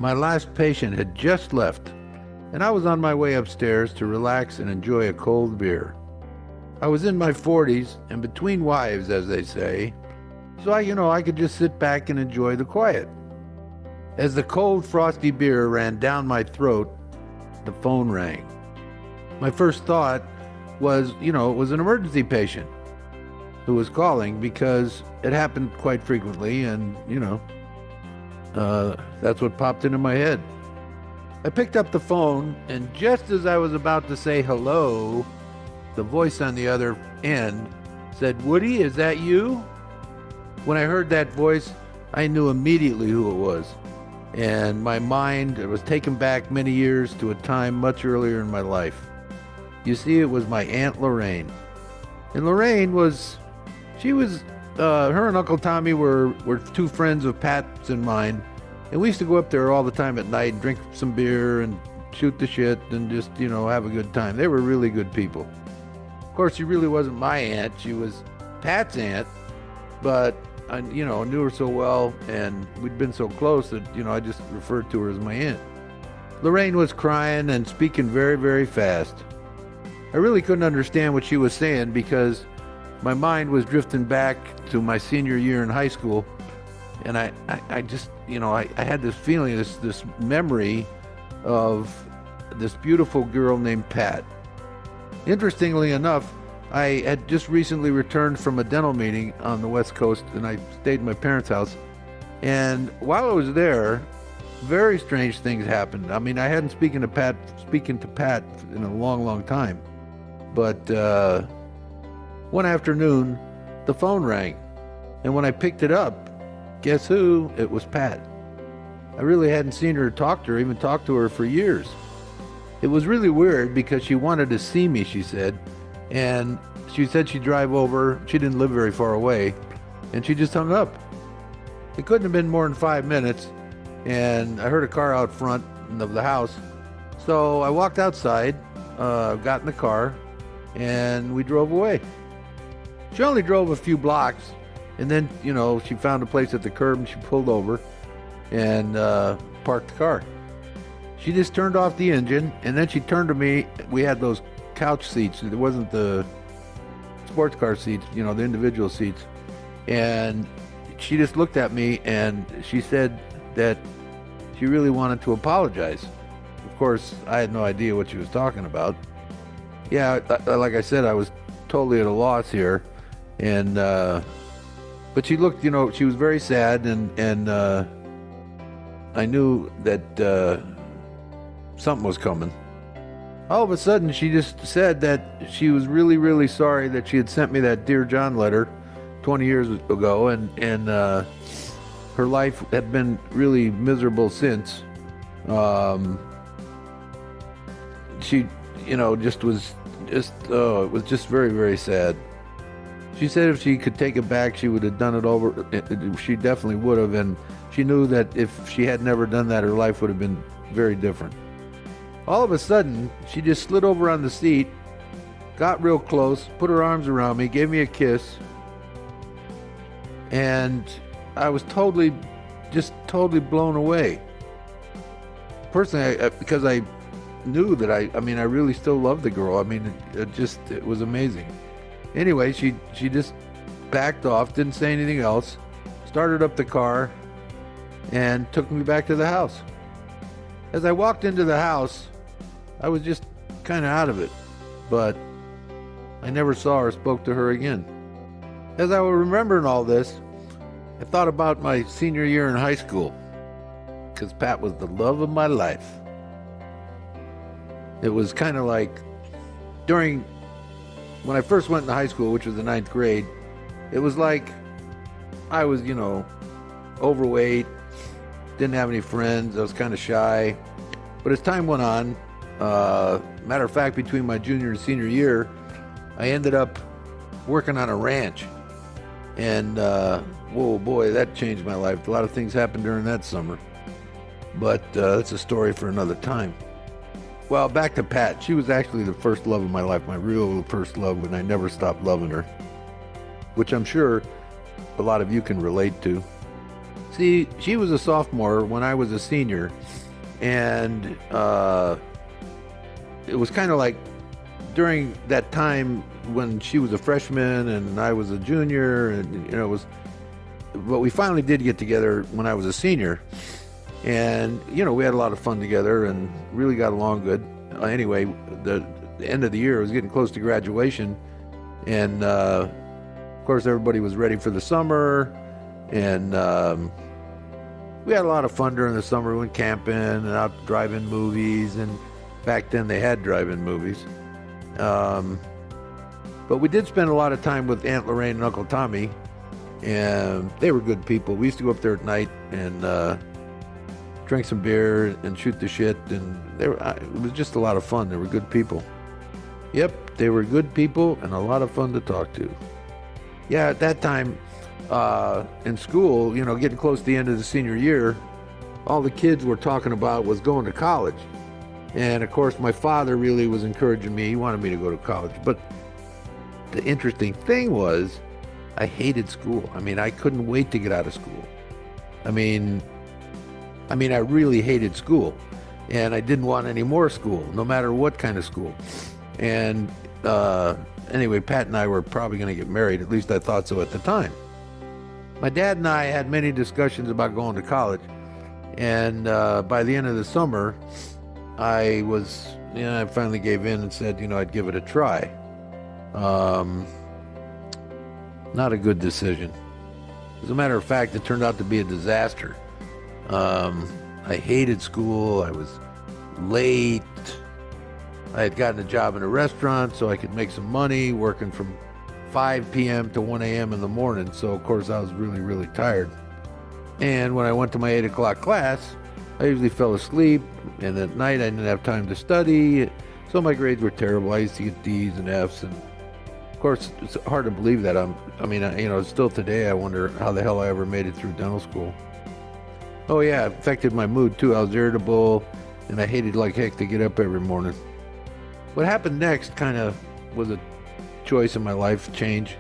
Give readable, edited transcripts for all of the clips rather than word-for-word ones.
My last patient had just left, and I was on my way upstairs to relax and enjoy a cold beer. I was in my 40s and between wives, as they say, so I could just sit back and enjoy the quiet. As the cold, frosty beer ran down my throat, the phone rang. My first thought was, it was an emergency patient who was calling because it happened quite frequently, and, that's what popped into my head. I picked up the phone, and just as I was about to say hello, the voice on the other end said, "Woody, is that you?" When I heard that voice, I knew immediately who it was, and my mind was taken back many years to a time much earlier in my life. You see, it was my Aunt Lorraine. And Lorraine her and Uncle Tommy were two friends of Pat's and mine, and we used to go up there all the time at night and drink some beer and shoot the shit and just, have a good time. They were really good people. Of course, she really wasn't my aunt. She was Pat's aunt, but I knew her so well, and we'd been so close that, I just referred to her as my aunt. Lorraine was crying and speaking very, very fast. I really couldn't understand what she was saying because my mind was drifting back to my senior year in high school, and I just, I had this feeling, this memory of this beautiful girl named Pat. Interestingly enough, I had just recently returned from a dental meeting on the West Coast, and I stayed at my parents' house. And while I was there, very strange things happened. I mean, I hadn't spoken to Pat in a long, long time. But one afternoon, the phone rang. And when I picked it up, guess who? It was Pat. I really hadn't seen her even talk to her for years. It was really weird because she wanted to see me, she said. And she said she'd drive over. She didn't live very far away. And she just hung up. It couldn't have been more than 5 minutes. And I heard a car out front of the house. So I walked outside, got in the car, and we drove away. She only drove a few blocks. And then, she found a place at the curb and she pulled over and parked the car. She just turned off the engine, and then she turned to me. We had those couch seats. There wasn't the sports car seats, the individual seats. And she just looked at me and she said that she really wanted to apologize. Of course, I had no idea what she was talking about. Yeah, like I said, I was totally at a loss here. And, but she looked, she was very sad, and I knew that something was coming. All of a sudden, she just said that she was really, really sorry that she had sent me that Dear John letter 20 years ago, and her life had been really miserable since. She, it was just very, very sad. She said if she could take it back, she would have done it over. She definitely would have, and she knew that if she had never done that, her life would have been very different. All of a sudden, she just slid over on the seat, got real close, put her arms around me, gave me a kiss, and I was totally blown away. Personally, because I knew that I really still loved the girl. I mean, it was amazing. Anyway, she just backed off, didn't say anything else, started up the car, and took me back to the house. As I walked into the house, I was just kind of out of it, but I never saw or spoke to her again. As I was remembering all this, I thought about my senior year in high school, because Pat was the love of my life. It was kind of like when I first went into high school, which was the 9th grade, it was like I was, overweight, didn't have any friends, I was kind of shy. But as time went on, matter of fact, between my junior and senior year, I ended up working on a ranch. And, whoa, boy, that changed my life. A lot of things happened during that summer. But that's a story for another time. Well, back to Pat. She was actually the first love of my life, my real first love, and I never stopped loving her, which I'm sure a lot of you can relate to. See, she was a sophomore when I was a senior, and it was kind of like during that time when she was a freshman and I was a junior, and it was. But we finally did get together when I was a senior, and we had a lot of fun together and really got along good. Anyway, the end of the year, it was getting close to graduation, and of course everybody was ready for the summer, and we had a lot of fun during the summer. We went camping and out driving movies, and back then they had drive-in movies. But we did spend a lot of time with Aunt Lorraine and Uncle Tommy, and they were good people. We used to go up there at night and drink some beer and shoot the shit, and it was just a lot of fun. They were good people. Yep, they were good people and a lot of fun to talk to. Yeah, at that time in school, getting close to the end of the senior year, all the kids were talking about was going to college. And of course, my father really was encouraging me. He wanted me to go to college. But the interesting thing was, I hated school. I couldn't wait to get out of school. I really hated school, and I didn't want any more school, no matter what kind of school. And anyway, Pat and I were probably going to get married. At least I thought so at the time. My dad and I had many discussions about going to college, and by the end of the summer, I finally gave in and said, I'd give it a try. Not a good decision. As a matter of fact, it turned out to be a disaster. I hated school. I was late. I had gotten a job in a restaurant so I could make some money working from 5 p.m. to 1 a.m. in the morning. So, of course, I was really, really tired. And when I went to my 8 o'clock class, I usually fell asleep. And at night, I didn't have time to study. So my grades were terrible. I used to get D's and F's. And of course, it's hard to believe that. Still today, I wonder how the hell I ever made it through dental school. Oh yeah, it affected my mood too. I was irritable, and I hated like heck to get up every morning. What happened next kind of was a choice in my life, change,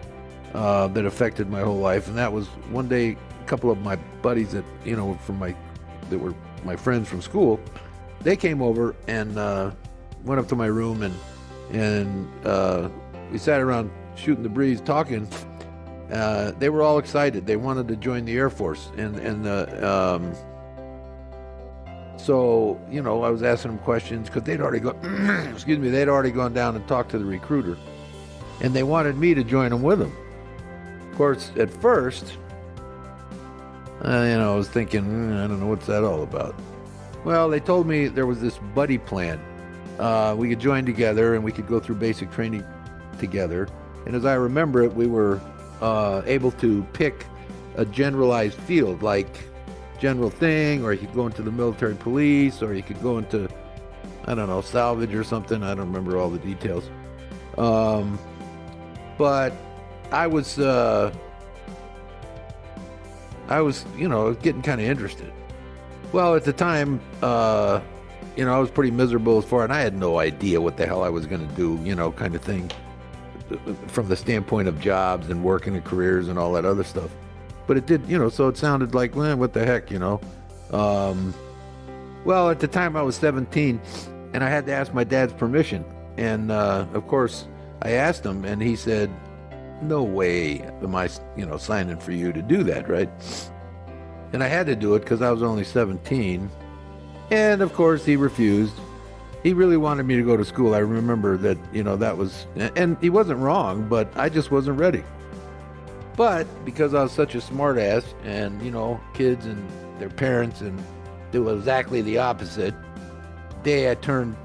that affected my whole life. And that was one day, a couple of my buddies that were my friends from school, they came over and went up to my room, and we sat around shooting the breeze, talking. They were all excited. They wanted to join the Air Force, so I was asking them questions because they'd already they'd already gone down and talked to the recruiter, and they wanted me to join them with them. Of course, at first, I was thinking, I don't know what's that all about. Well, they told me there was this buddy plan. We could join together and we could go through basic training together. And as I remember it, we were able to pick a generalized field, like general thing, or you could go into the military police, or you could go into, salvage or something. I don't remember all the details. But I was getting kind of interested. Well, at the time, I was pretty miserable as far, and I had no idea what the hell I was going to do, kind of thing, from the standpoint of jobs and working and careers and all that other stuff. But it did, so it sounded like, what the heck, Well, at the time I was 17, and I had to ask my dad's permission. And, of course, I asked him, and he said, no way am I, signing for you to do that, right? And I had to do it because I was only 17. And, of course, he refused. He really wanted me to go to school. I remember that, that was, and he wasn't wrong, but I just wasn't ready. But because I was such a smart ass, and, kids and their parents, and it was exactly the opposite. The day I turned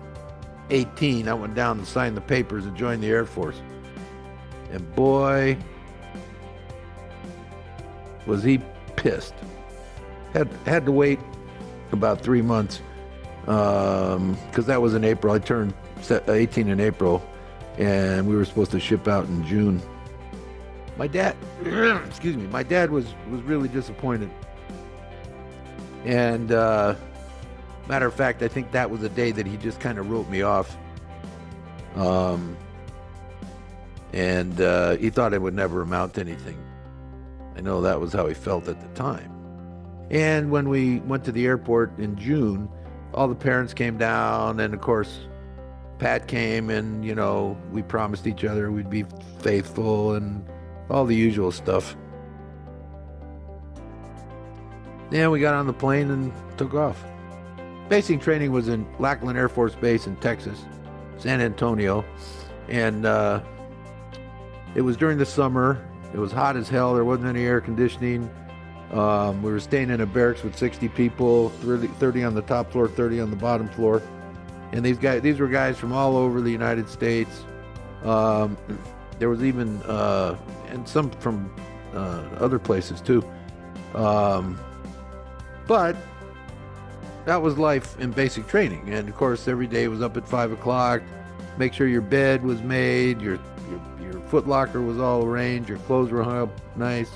18, I went down and signed the papers and joined the Air Force. And boy, was he pissed. Had to wait about 3 months, because that was in April. I turned 18 in April, and we were supposed to ship out in June. My dad, my dad was really disappointed. And matter of fact, I think that was the day that he just kind of wrote me off. And he thought it would never amount to anything. I know that was how he felt at the time. And when we went to the airport in June, all the parents came down, and of course, Pat came, and we promised each other we'd be faithful and all the usual stuff. Yeah, we got on the plane and took off. Basic training was in Lackland Air Force Base in Texas, San Antonio, and it was during the summer. It was hot as hell. There wasn't any air conditioning. We were staying in a barracks with 60 people, 30 on the top floor, 30 on the bottom floor. And these were guys from all over the United States. There was even, and some from other places too. But that was life in basic training. And of course, every day was up at 5 o'clock, make sure your bed was made, your foot locker was all arranged, your clothes were hung up nice.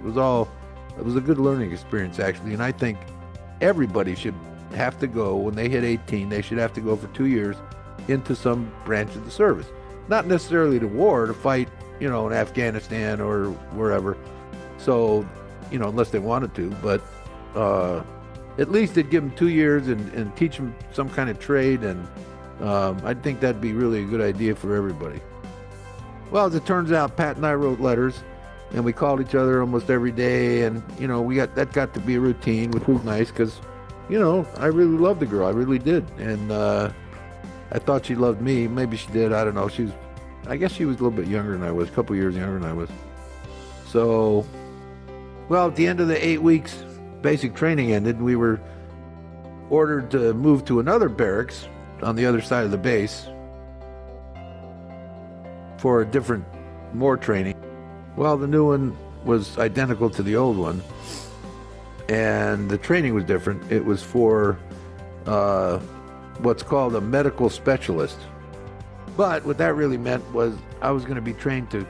It was a good learning experience, actually. And I think everybody should have to go, when they hit 18, they should have to go for 2 years into some branch of the service. Not necessarily to war, to fight, in Afghanistan or wherever. So, unless they wanted to, but at least they'd give them 2 years and teach them some kind of trade. And I think that'd be really a good idea for everybody. Well, as it turns out, Pat and I wrote letters, and we called each other almost every day. And, that got to be a routine, which was nice because, I really loved the girl. I really did. And I thought she loved me. Maybe she did. I don't know. I guess she was a little bit younger than I was, a couple years younger than I was. So, well, at the end of the 8 weeks, basic training ended. We were ordered to move to another barracks on the other side of the base for a different, more training. Well, the new one was identical to the old one, and the training was different. It was for what's called a medical specialist. But what that really meant was I was going to be trained to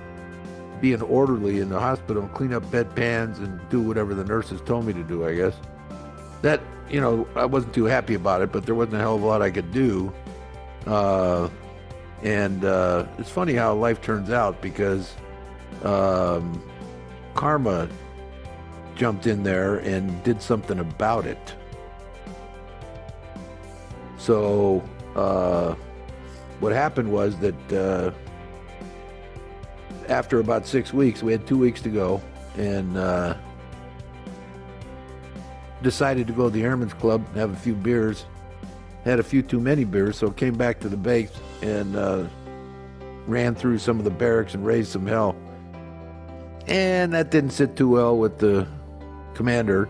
be an orderly in the hospital and clean up bedpans and do whatever the nurses told me to do, I guess. That, I wasn't too happy about it, but there wasn't a hell of a lot I could do. And it's funny how life turns out, because karma jumped in there and did something about it. So what happened was that after about 6 weeks, we had 2 weeks to go, and decided to go to the Airmen's Club and have a few beers. Had a few too many beers, so came back to the base and ran through some of the barracks and raised some hell. And that didn't sit too well with the commander,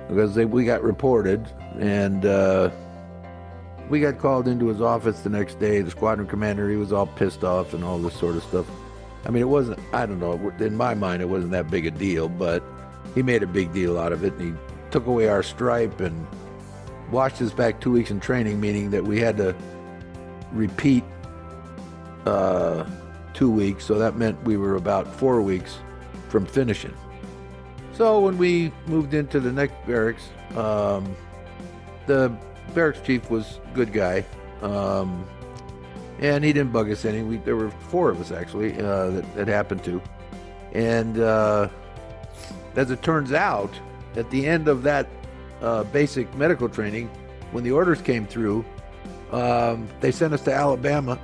because we got reported, and we got called into his office the next day. The squadron commander, he was all pissed off and all this sort of stuff. I mean, it wasn't, I don't know, in my mind it wasn't that big a deal, but he made a big deal out of it, and he took away our stripe and washed us back 2 weeks in training, meaning that we had to repeat 2 weeks. So that meant we were about 4 weeks from finishing. So when we moved into the next barracks, the barracks chief was a good guy, and he didn't bug us any. There were 4 of us actually that happened to, and as it turns out, at the end of that basic medical training, when the orders came through, they sent us to Alabama.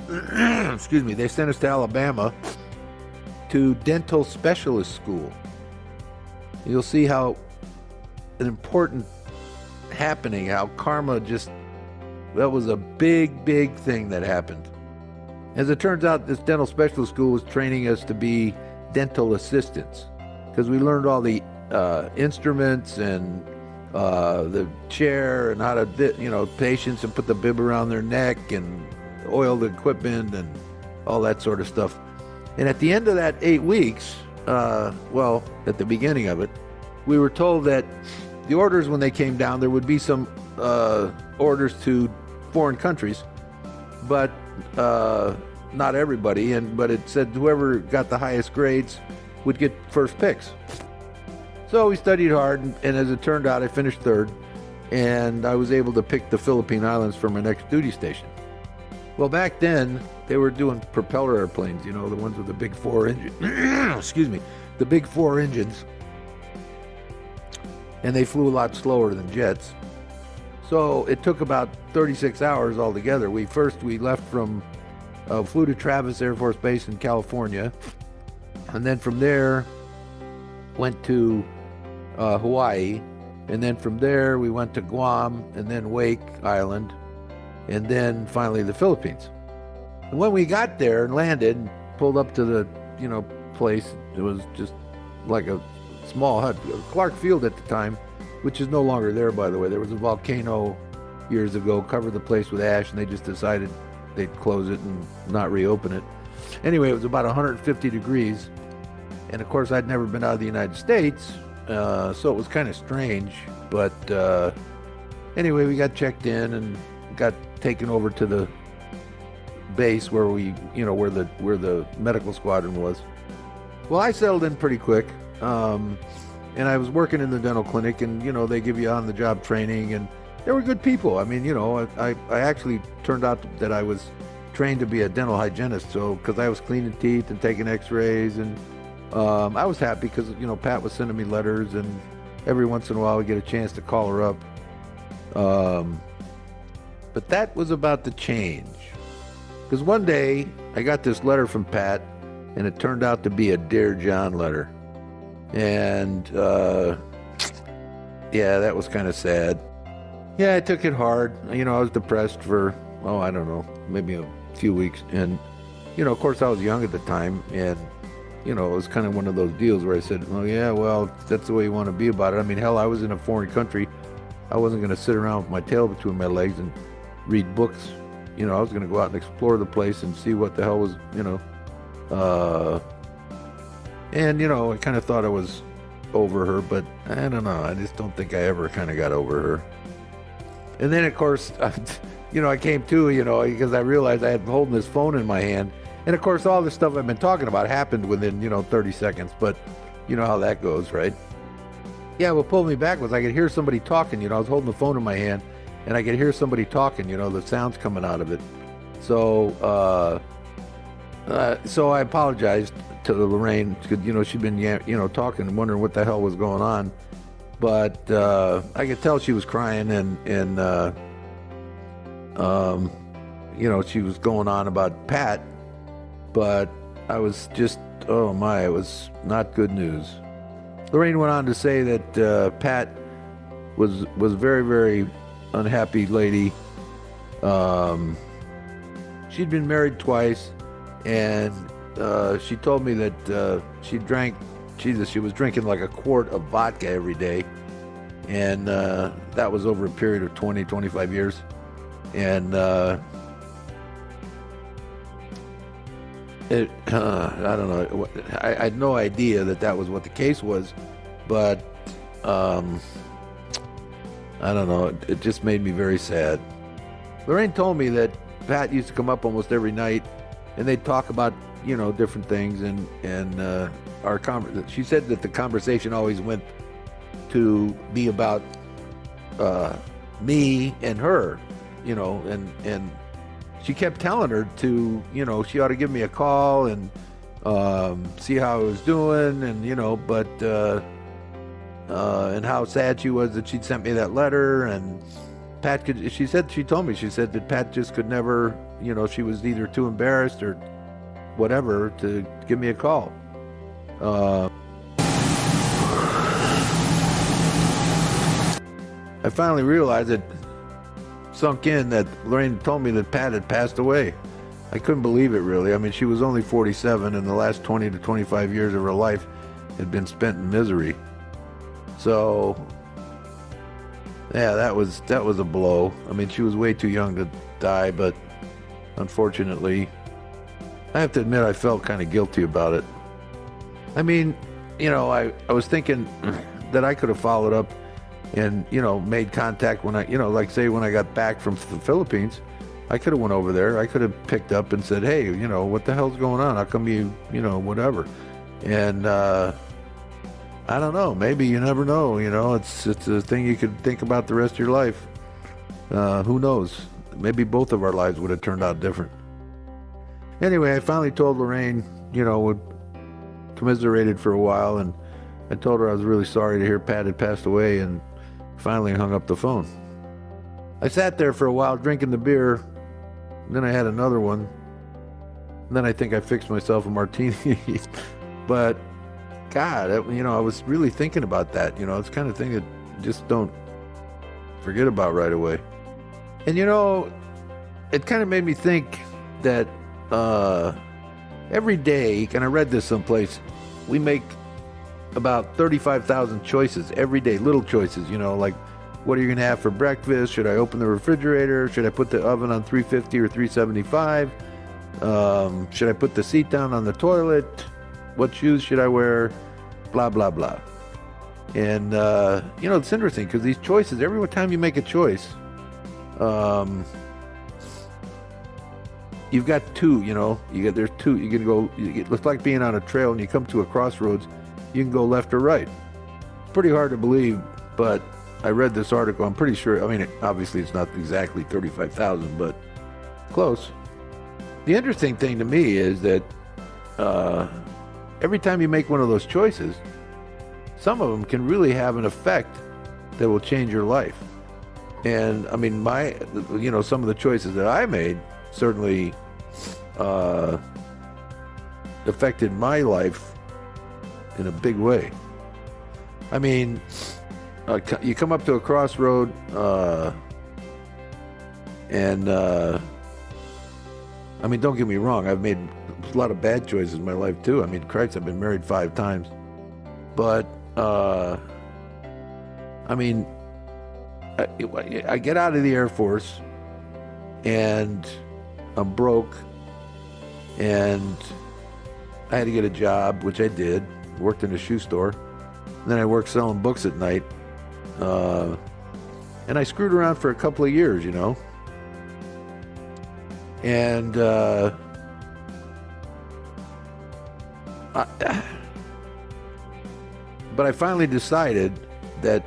Excuse me. They sent us to Alabama to dental specialist school. You'll see how an important happening, how karma that was a big, big thing that happened. As it turns out, this dental specialist school was training us to be dental assistants, because we learned all the instruments and the chair and how to, patients, and put the bib around their neck and oil the equipment and all that sort of stuff. And at the end of that 8 weeks, at the beginning of it, we were told that the orders, when they came down, there would be some orders to foreign countries, but not everybody. But it said whoever got the highest grades would get first picks. So we studied hard, and as it turned out, I finished 3rd, and I was able to pick the Philippine Islands for my next duty station. Well, back then, they were doing propeller airplanes, the ones with the big 4 engines. Excuse me, the big 4 engines. and they flew a lot slower than jets. So it took about 36 hours altogether. We left from, flew to Travis Air Force Base in California, and then from there went to Hawaii, and then from there we went to Guam, and then Wake Island, and then finally the Philippines. And when we got there and landed and pulled up to the, place, it was just like a small hut. Clark Field at the time, which is no longer there, by the way. There was a volcano years ago, covered the place with ash, and they just decided they'd close it and not reopen it. Anyway, it was about 150 degrees. And of course, I'd never been out of the United States, so it was kind of strange. But anyway, we got checked in and got taken over to the base where where the medical squadron was. Well, I settled in pretty quick, and I was working in the dental clinic, and they give you on-the-job training, and they were good people. I mean, I actually turned out that I was trained to be a dental hygienist, so because I was cleaning teeth and taking X-rays, and I was happy because Pat was sending me letters, and every once in a while we get a chance to call her up. But that was about to change. Because one day, I got this letter from Pat, and it turned out to be a Dear John letter. And, yeah, that was kind of sad. Yeah, I took it hard. I was depressed for, I don't know, maybe a few weeks. And, of course, I was young at the time, and, it was kind of one of those deals where I said, that's the way you want to be about it. I mean, hell, I was in a foreign country. I wasn't going to sit around with my tail between my legs and read books. I was going to go out and explore the place and see what the hell was, and, I kind of thought I was over her, but I don't know. I just don't think I ever kind of got over her. And then, of course, I came to, because I realized I had holding this phone in my hand. And, of course, all this stuff I've been talking about happened within, 30 seconds. But you know how that goes, right? Yeah, what pulled me back was I could hear somebody talking. I was holding the phone in my hand, and I could hear somebody talking, the sounds coming out of it. So, so I apologized to Lorraine because, she'd been, talking and wondering what the hell was going on. But I could tell she was crying and she was going on about Pat. But I was just, it was not good news. Lorraine went on to say that Pat was a very, very unhappy lady. She'd been married twice, and she told me that she was drinking like a quart of vodka every day, and that was over a period of 20, 25 years. And I don't know, I had no idea that was what the case was, but I don't know, it just made me very sad. Lorraine told me that Pat used to come up almost every night, and they'd talk about, different things, and she said that the conversation always went to be about me and her, and she kept telling her to, she ought to give me a call and see how I was doing, and, but and how sad she was that she'd sent me that letter. And Pat she told me that Pat just could never, she was either too embarrassed or whatever to give me a call. I finally realized it sunk in that Lorraine told me that Pat had passed away. I couldn't believe it, really. I mean, she was only 47, and the last 20 to 25 years of her life had been spent in misery. So, yeah, that was a blow. I mean, she was way too young to die, but unfortunately, I have to admit I felt kind of guilty about it. I mean, I was thinking that I could have followed up and, made contact when I, like say when I got back from the Philippines, I could have went over there. I could have picked up and said, hey, what the hell's going on? How come you, whatever. And I don't know. Maybe you never know. It's a thing you could think about the rest of your life. Who knows? Maybe both of our lives would have turned out different. Anyway, I finally told Lorraine, we commiserated for a while, and I told her I was really sorry to hear Pat had passed away and finally hung up the phone. I sat there for a while drinking the beer. Then I had another one. And then I think I fixed myself a martini. But God, I was really thinking about that. It's the kind of thing that just don't forget about right away. And it kind of made me think that every day, and I read this someplace, we make about 35,000 choices every day, little choices, like what are you going to have for breakfast? Should I open the refrigerator? Should I put the oven on 350 or 375? Should I put the seat down on the toilet? What shoes should I wear? Blah, blah, blah. And, it's interesting because these choices, every time you make a choice, you've got two, there's two. You can go, it looks like being on a trail and you come to a crossroads, you can go left or right. It's pretty hard to believe, but I read this article. I'm pretty sure, obviously it's not exactly 35,000, but close. The interesting thing to me is that every time you make one of those choices, some of them can really have an effect that will change your life. And some of the choices that I made certainly affected my life in a big way. You come up to a crossroad, don't get me wrong, I've made a lot of bad choices in my life too. Christ, I've been married 5 times. But, I get out of the Air Force and I'm broke and I had to get a job, which I did. Worked in a shoe store. And then I worked selling books at night. And I screwed around for a couple of years, And but I finally decided that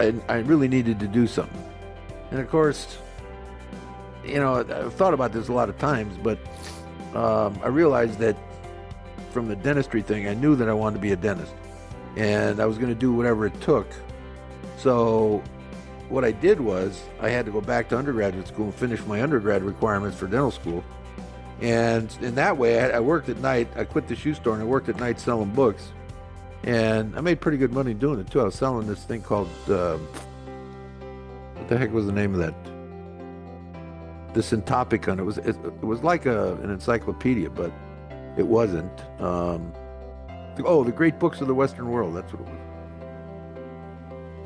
I really needed to do something. And of course, I've thought about this a lot of times, but I realized that from the dentistry thing, I knew that I wanted to be a dentist. And I was going to do whatever it took. So what I did was I had to go back to undergraduate school and finish my undergrad requirements for dental school. And in that way, I worked at night. I quit the shoe store and I worked at night selling books. And I made pretty good money doing it too. I was selling this thing called, what the heck was the name of that? The Syntopicon. It was like an encyclopedia, but it wasn't. The Great Books of the Western World. That's what it was.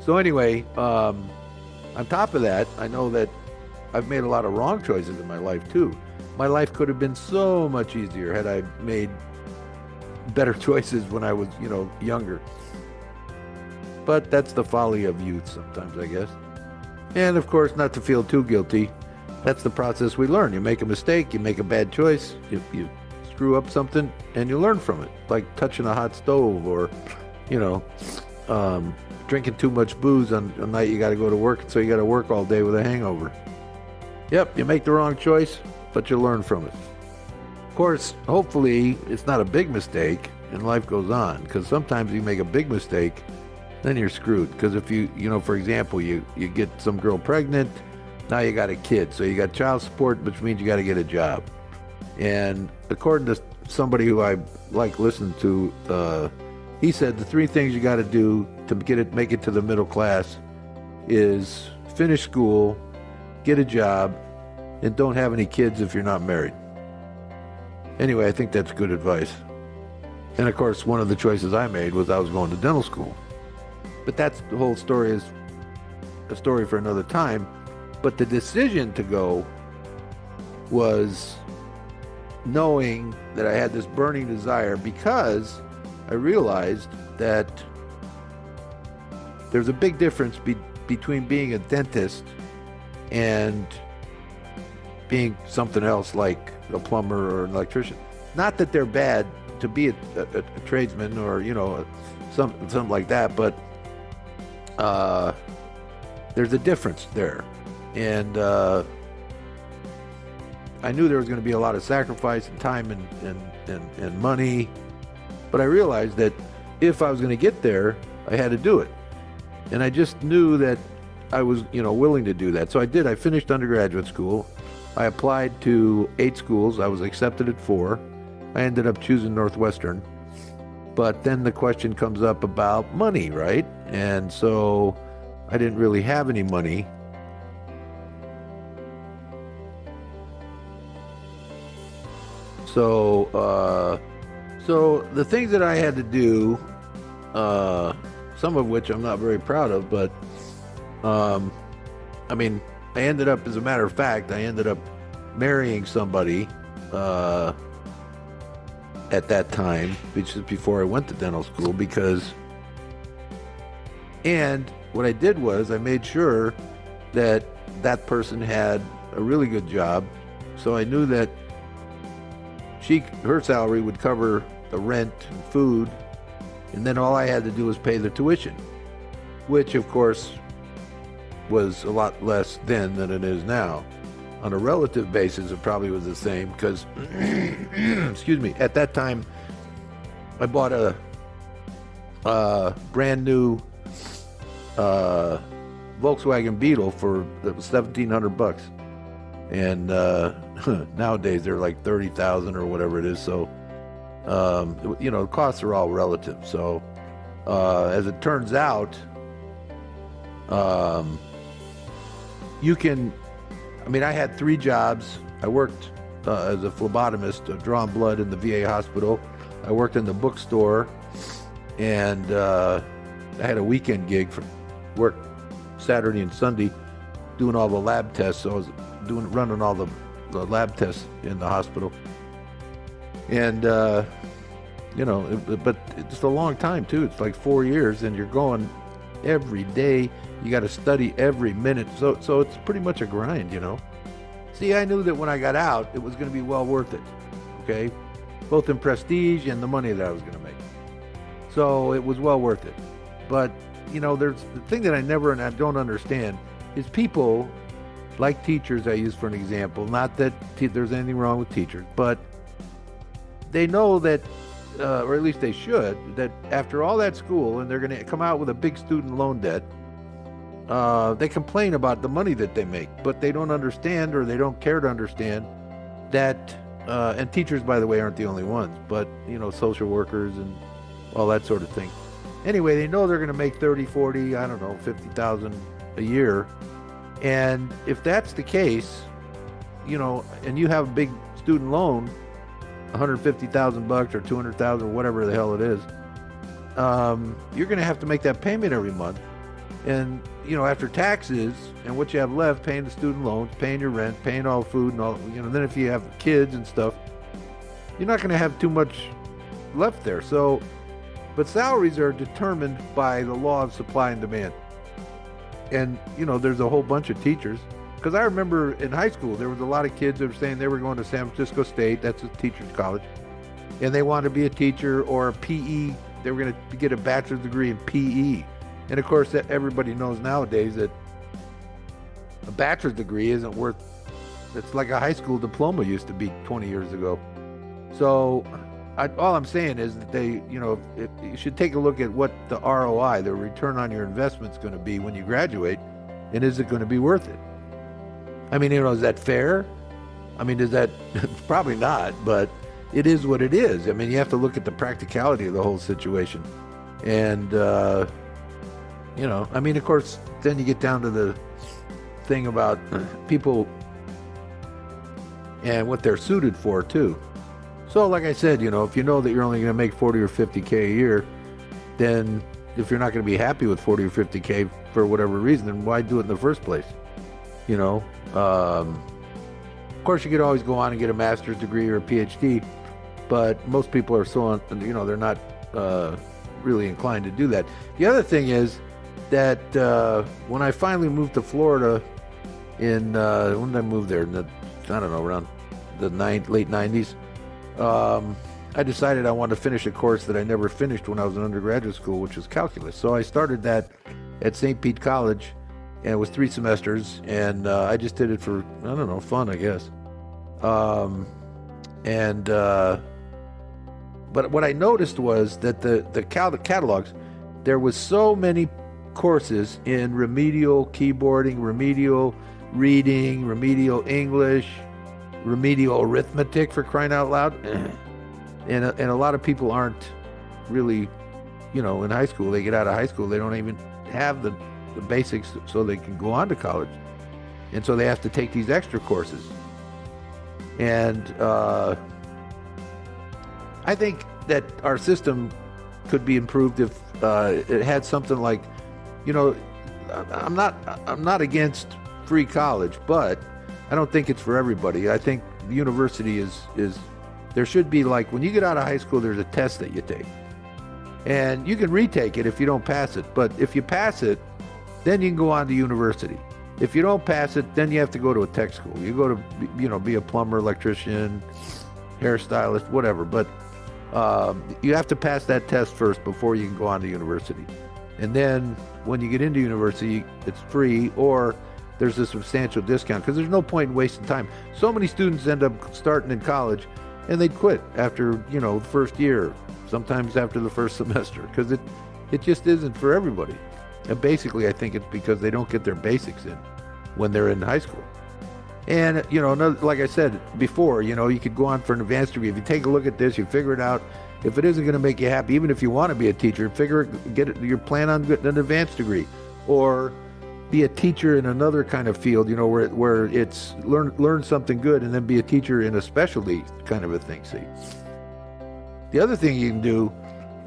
So anyway, on top of that, I know that I've made a lot of wrong choices in my life too. My life could have been so much easier had I made better choices when I was, younger. But that's the folly of youth sometimes, I guess. And of course, not to feel too guilty, that's the process we learn. You make a mistake, you make a bad choice, you screw up something, and you learn from it. Like touching a hot stove or, drinking too much booze on a night you got to go to work, so you got to work all day with a hangover. Yep, you make the wrong choice, but you learn from it. Of course, hopefully, it's not a big mistake and life goes on, because sometimes you make a big mistake, then you're screwed. Because if you for example, you get some girl pregnant, now you got a kid, so you got child support, which means you got to get a job. And according to somebody who I like listening to, he said the 3 things you got to do to make it to the middle class is finish school, get a job, and don't have any kids if you're not married. Anyway, I think that's good advice. And of course, one of the choices I made was I was going to dental school. But the whole story is a story for another time. But the decision to go was knowing that I had this burning desire, because I realized that there's a big difference between being a dentist and being something else like a plumber or an electrician. Not that they're bad to be a tradesman or, something like that, but there's a difference there. And I knew there was going to be a lot of sacrifice and time and money, but I realized that if I was going to get there, I had to do it. And I just knew that I was, willing to do that. So I did. I finished undergraduate school. I applied to 8 schools. I was accepted at 4. I ended up choosing Northwestern. But then the question comes up about money, right? And so I didn't really have any money. So the things that I had to do, some of which I'm not very proud of, but I ended up, as a matter of fact, I ended up marrying somebody at that time, which is before I went to dental school, and what I did was I made sure that that person had a really good job, so I knew that her salary would cover the rent and food, and then all I had to do was pay the tuition, which of course was a lot less then than it is now. On a relative basis, it probably was the same because, excuse me, at that time, I bought a brand new Volkswagen Beetle that was $1,700, and nowadays they're like $30,000 or whatever it is. So, the costs are all relative. So, as it turns out, I had 3 jobs. I worked as a phlebotomist, drawing blood in the VA hospital. I worked in the bookstore, and I had a weekend gig for work Saturday and Sunday doing all the lab tests. So I was running all the lab tests in the hospital. And, but it's a long time too. It's like 4 years, and you're going every day. You got to study every minute. So it's pretty much a grind, See, I knew that when I got out, it was going to be well worth it. Okay. Both in prestige and the money that I was going to make. So it was well worth it. But, there's the thing that I don't understand is people like teachers. I use for an example, not that there's anything wrong with teachers, but they know that, or at least they should, that after all that school and they're going to come out with a big student loan debt, they complain about the money that they make, but they don't understand, or they don't care to understand that, and teachers, by the way, aren't the only ones, but, social workers and all that sort of thing. Anyway, they know they're going to make 30, 40, I don't know, 50,000 a year. And if that's the case, and you have a big student loan, $150,000 or $200,000 or whatever the hell it is, you're going to have to make that payment every month. And, after taxes and what you have left, paying the student loans, paying your rent, paying all the food and all, then if you have kids and stuff, you're not going to have too much left there. So, but salaries are determined by the law of supply and demand. And, there's a whole bunch of teachers. Because I remember in high school, there was a lot of kids that were saying they were going to San Francisco State, that's a teacher's college, and they wanted to be a teacher or a PE. They were going to get a bachelor's degree in PE. And of course, everybody knows nowadays that a bachelor's degree isn't worth, it's like a high school diploma used to be 20 years ago. So all I'm saying is that you should take a look at what the ROI, the return on your investment, is going to be when you graduate, and is it going to be worth it? Is that fair? Is that, probably not, but it is what it is. You have to look at the practicality of the whole situation. And, of course, then you get down to the thing about people and what they're suited for, too. So, like I said, if you know that you're only going to make 40 or 50K a year, then if you're not going to be happy with 40 or 50K for whatever reason, then why do it in the first place? Of course, you could always go on and get a master's degree or a PhD, but most people are they're not really inclined to do that. The other thing is that when I finally moved to Florida when did I move there? Around the late 90s. I decided I wanted to finish a course that I never finished when I was in undergraduate school, which was calculus. So I started that at St. Pete College, and it was 3 semesters, and I just did it for, fun, I guess. But what I noticed was that the catalogs, there was so many courses in remedial keyboarding, remedial reading, remedial English, remedial arithmetic, for crying out loud. And a lot of people aren't really, in high school. They get out of high school, they don't even have the basics so they can go on to college. And so they have to take these extra courses. And I think that our system could be improved if it had something like, I'm not against free college, but I don't think it's for everybody. I think the university is there should be, like, when you get out of high school, there's a test that you take. And you can retake it if you don't pass it. But if you pass it, then you can go on to university. If you don't pass it, then you have to go to a tech school. You go to, be a plumber, electrician, hairstylist, whatever. But you have to pass that test first before you can go on to university. And then when you get into university, it's free, or there's a substantial discount, because there's no point in wasting time. So many students end up starting in college and they'd quit after, the first year, sometimes after the first semester, because it just isn't for everybody. And basically, I think it's because they don't get their basics in when they're in high school. And, like I said before, you could go on for an advanced degree. If you take a look at this, you figure it out. If it isn't going to make you happy, even if you want to be a teacher, your plan on getting an advanced degree, or be a teacher in another kind of field, where it's learn something good and then be a teacher in a specialty kind of a thing. See, the other thing you can do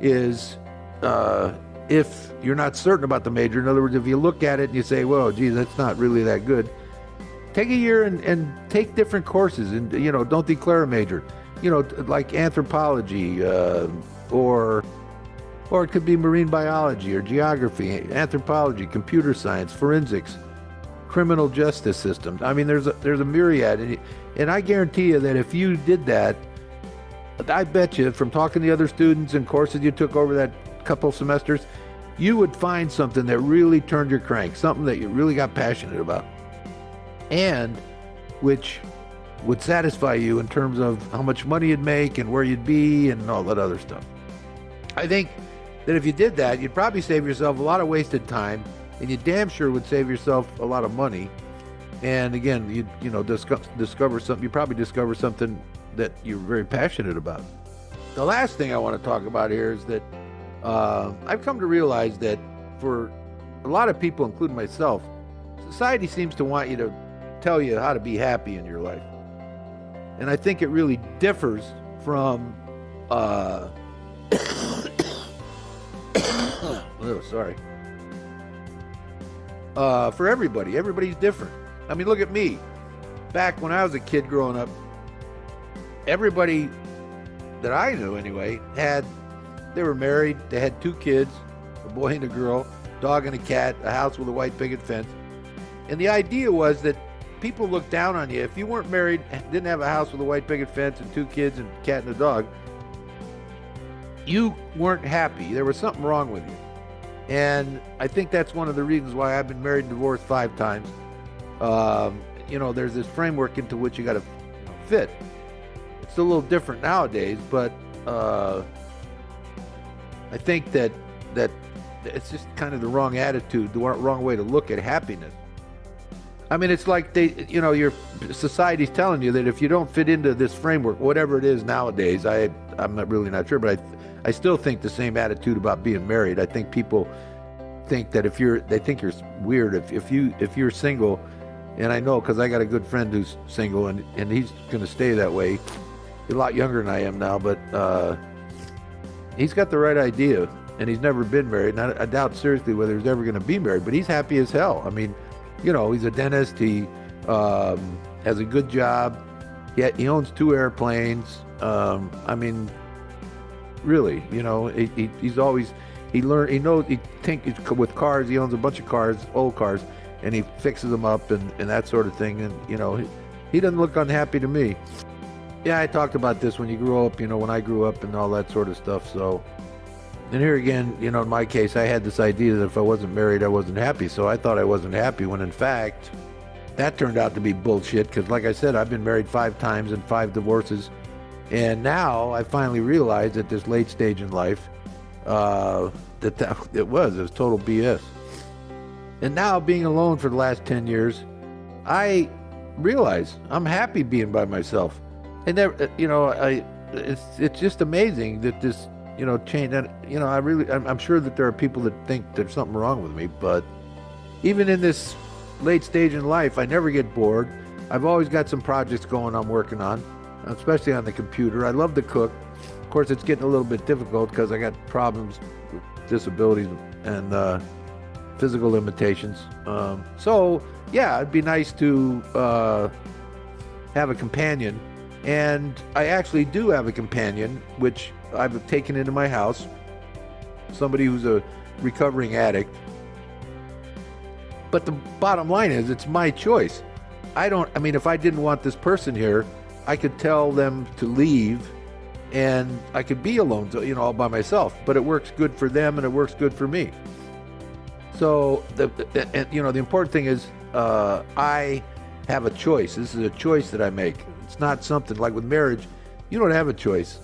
is, if you're not certain about the major, in other words, if you look at it and you say, well, geez, that's not really that good, take a year and take different courses, and don't declare a major. Like anthropology, or it could be marine biology or geography, anthropology, computer science, forensics, criminal justice system. I mean, there's a myriad, and I guarantee you that if you did that, I bet you, from talking to the other students and courses you took over that couple semesters, you would find something that really turned your crank, something that you really got passionate about, and which would satisfy you in terms of how much money you'd make and where you'd be and all that other stuff. I think that if you did that, you'd probably save yourself a lot of wasted time, and you damn sure would save yourself a lot of money. And again, you'd discover something. You probably discover something that you're very passionate about. The last thing I want to talk about here is that I've come to realize that for a lot of people, including myself, society seems to want you to tell you how to be happy in your life. And I think it really differs from for everybody. Everybody's different. I mean, look at me. Back when I was a kid growing up, everybody that I knew anyway they were married, they had 2 kids, a boy and a girl, dog and a cat, a house with a white picket fence. And the idea was that people looked down on you if you weren't married, didn't have a house with a white picket fence and 2 kids and a cat and a dog. You weren't happy. There was something wrong with you. And I think that's one of the reasons why I've been married and divorced 5 times. There's this framework into which you got to fit. It's a little different nowadays, but I think that it's just kind of the wrong attitude, the wrong way to look at happiness. I mean, it's like your society's telling you that if you don't fit into this framework, whatever it is nowadays, I'm not really sure, but I still think the same attitude about being married. I think people think that they think you're weird if you're single, and I know because I got a good friend who's single, and he's going to stay that way. He's a lot younger than I am now, but he's got the right idea, and he's never been married, and I doubt seriously whether he's ever going to be married, but he's happy as hell. I mean, he's a dentist. He has a good job. He owns 2 airplanes. I mean, really, he's always, he thinks with cars. He owns a bunch of cars, old cars, and he fixes them up and that sort of thing. And, he doesn't look unhappy to me. Yeah, I talked about this when you grew up, when I grew up and all that sort of stuff. So, and here again, in my case, I had this idea that if I wasn't married, I wasn't happy. So I thought I wasn't happy, when in fact, that turned out to be bullshit. Because like I said, I've been married 5 times and 5 divorces. And now I finally realized at this late stage in life that it was total BS. And now being alone for the last 10 years, I realize I'm happy being by myself. And it's just amazing that this, change. And I'm sure that there are people that think there's something wrong with me, but even in this late stage in life, I never get bored. I've always got some projects going I'm working on, especially on the computer. I love to cook. Of course, it's getting a little bit difficult because I got problems with disabilities and physical limitations. So yeah, it'd be nice to have a companion. And I actually do have a companion, which I've taken into my house. Somebody who's a recovering addict. But the bottom line is, it's my choice. If I didn't want this person here, I could tell them to leave and I could be alone, all by myself. But it works good for them and it works good for me. So, the important thing is I have a choice. This is a choice that I make. It's not something like with marriage. You don't have a choice.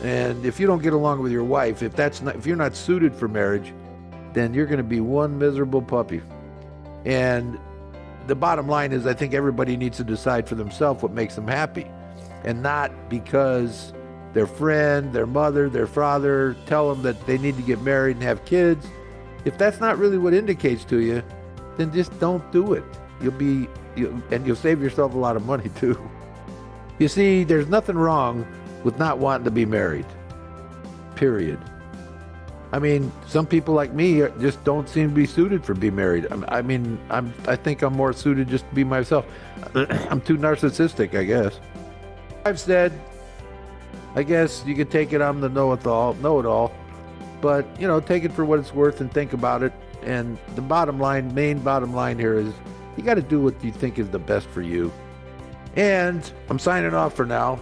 And if you don't get along with your wife, if you're not suited for marriage, then you're going to be one miserable puppy. And the bottom line is, I think everybody needs to decide for themselves what makes them happy, and not because their friend, their mother, their father tell them that they need to get married and have kids. If that's not really what indicates to you, then just don't do it. You'll save yourself a lot of money too. You see, there's nothing wrong with not wanting to be married. Period. Some people like me just don't seem to be suited for being married. I think I'm more suited just to be myself. I'm too narcissistic, I guess. I've said, I guess you could take it I'm the know-it-all, but take it for what it's worth and think about it. And the main bottom line here is, you got to do what you think is the best for you. And I'm signing off for now.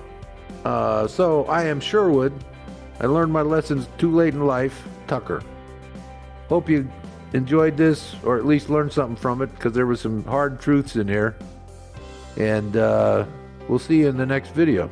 So I am Sherwood. I learned my lessons too late in life. Tucker. Hope you enjoyed this, or at least learned something from it, because there was some hard truths in here. And we'll see you in the next video.